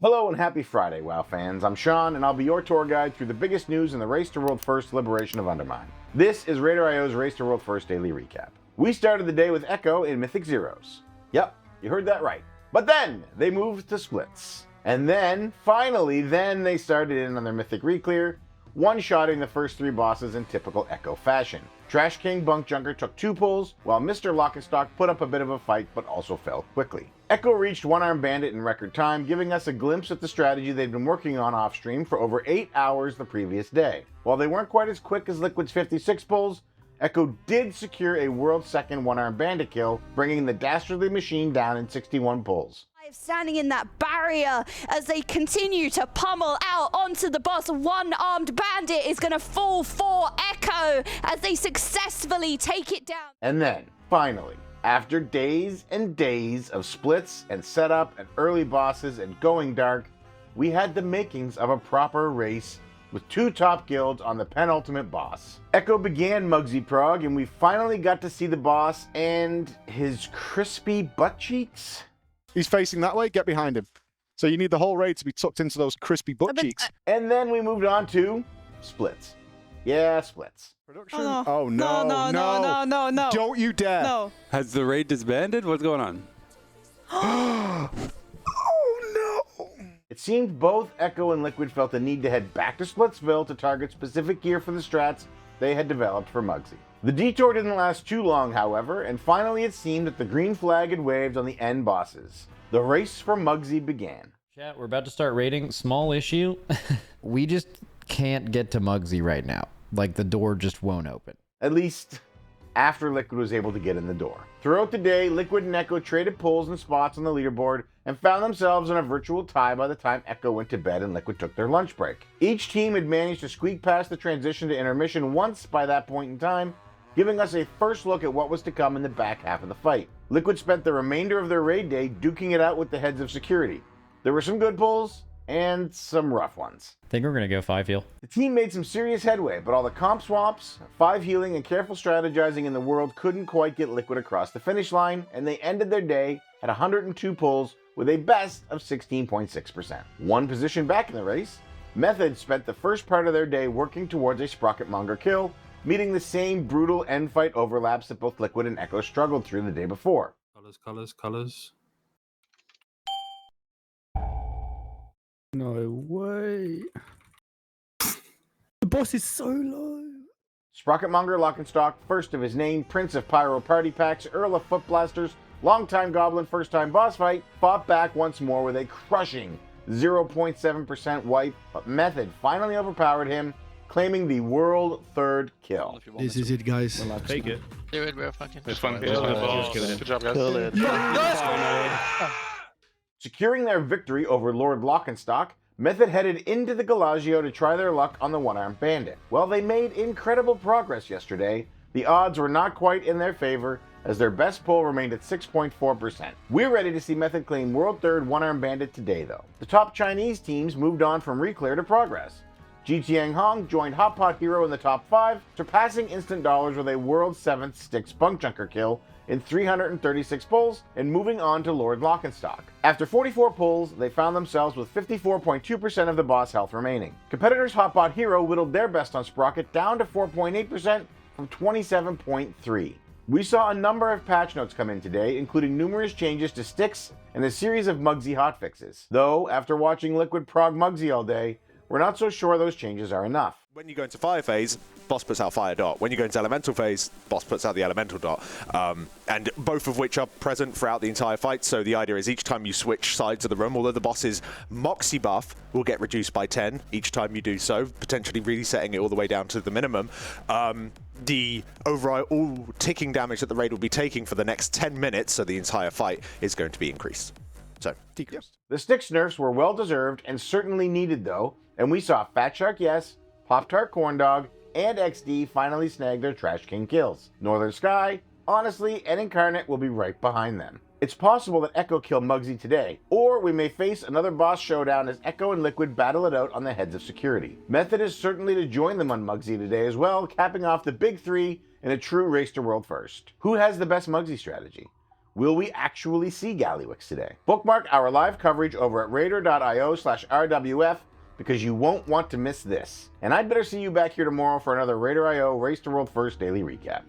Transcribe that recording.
Hello and happy Friday, WoW fans. I'm Sean, and I'll be your tour guide through the biggest news in the Race to World First liberation of Undermine. This is RaiderIO's Race to World First daily recap. We started the day with Echo in Mythic Zeros. Yep, you heard that right. But then they moved to splits. And then, finally, they started in on their Mythic Reclear, one-shotting the first three bosses in typical Echo fashion. Trash King Bunk Junker took 2 pulls, while Mr. Lock'n'Stock put up a bit of a fight but also fell quickly. Echo reached One Armed Bandit in record time, giving us a glimpse at the strategy they'd been working on off-stream for over 8 hours the previous day. While they weren't quite as quick as Liquid's 56 pulls, Echo did secure a world's second One Armed Bandit kill, bringing the dastardly machine down in 61 pulls. Standing in that barrier as they continue to pummel out onto the boss. One Armed Bandit is going to fall for Echo as they successfully take it down. And then, finally, after days and days of splits and setup and early bosses and going dark, we had the makings of a proper race with 2 top guilds on the penultimate boss. Echo began Mugsy Prog, and we finally got to see the boss and his crispy butt cheeks. He's facing that way, get behind him. So you need the whole raid to be tucked into those crispy butt cheeks. And then we moved on to splits. Yeah, splits. Production? Oh no, No. Don't you dare. No. Has the raid disbanded? What's going on? Oh no. It seemed both Echo and Liquid felt the need to head back to Splitsville to target specific gear for the strats they had developed for Mugsy. The detour didn't last too long, however, and finally it seemed that the green flag had waved on the end bosses. The race for Mugsy began. Chat, we're about to start raiding. Small issue. We just can't get to Mugsy right now. Like, the door just won't open. At least, after Liquid was able to get in the door. Throughout the day, Liquid and Echo traded pulls and spots on the leaderboard and found themselves in a virtual tie by the time Echo went to bed and Liquid took their lunch break. Each team had managed to squeak past the transition to intermission once by that point in time, giving us a first look at what was to come in the back half of the fight. Liquid spent the remainder of their raid day duking it out with the heads of security. There were some good pulls and some rough ones. I think we're going to go 5 heal. The team made some serious headway, but all the comp swaps, 5 healing, and careful strategizing in the world couldn't quite get Liquid across the finish line, and they ended their day at 102 pulls with a best of 16.6%. One position back in the race, Method spent the first part of their day working towards a Sprocketmonger kill, meeting the same brutal end fight overlaps that both Liquid and Echo struggled through the day before. Colors. No way. The boss is so low. Sprocketmonger, Lock'n'Stock, first of his name, Prince of Pyro Party Packs, Earl of Foot Blasters, longtime Goblin, first-time boss fight, fought back once more with a crushing 0.7% wipe, but Method finally overpowered him, claiming the world 3rd kill. This is it, guys. Take it. Do it, bro. Fucking. It's fun. Good job, guys. Securing their victory over Lord Lock'n'Stock, Method headed into the Galagio to try their luck on the One Armed Bandit. While they made incredible progress yesterday, the odds were not quite in their favor, as their best pull remained at 6.4%. We're ready to see Method claim World 3rd One Armed Bandit today, though. The top Chinese teams moved on from Reclear to Progress. Jiang Hong joined Hot Pot Hero in the top 5, surpassing Instant Dollars with a World 7th Styx Bunk Junker kill in 336 pulls, and moving on to Lord Lock'n'Stock. After 44 pulls, they found themselves with 54.2% of the boss health remaining. Competitors Hot Pot Hero whittled their best on Sprocket down to 4.8% from 27.3%. We saw a number of patch notes come in today, including numerous changes to Styx and a series of Mugsy hotfixes. Though, after watching Liquid prog Mugsy all day, we're not so sure those changes are enough. When you go into fire phase, boss puts out fire dot. When you go into elemental phase, boss puts out the elemental dot. And both of which are present throughout the entire fight. So the idea is each time you switch sides of the room, although the boss's Moxie buff will get reduced by 10 each time you do so, potentially really setting it all the way down to the minimum. The overall ticking damage that the raid will be taking for the next 10 minutes, so the entire fight, is going to be increased. So, decreased. The Styx nerfs were well deserved and certainly needed though, and we saw Fat Shark Yes, Pop-Tart Corn Dog, and XD finally snag their Trash King kills. Northern Sky, Honestly, and Incarnate will be right behind them. It's possible that Echo kill Mugsy today, or we may face another boss showdown as Echo and Liquid battle it out on the heads of security. Method is certainly to join them on Mugsy today as well, capping off the big 3 in a true race to world first. Who has the best Mugsy strategy? Will we actually see Gallywix today? Bookmark our live coverage over at RaiderIO/RWF because you won't want to miss this. And I'd better see you back here tomorrow for another RaiderIO Race to World First Daily Recap.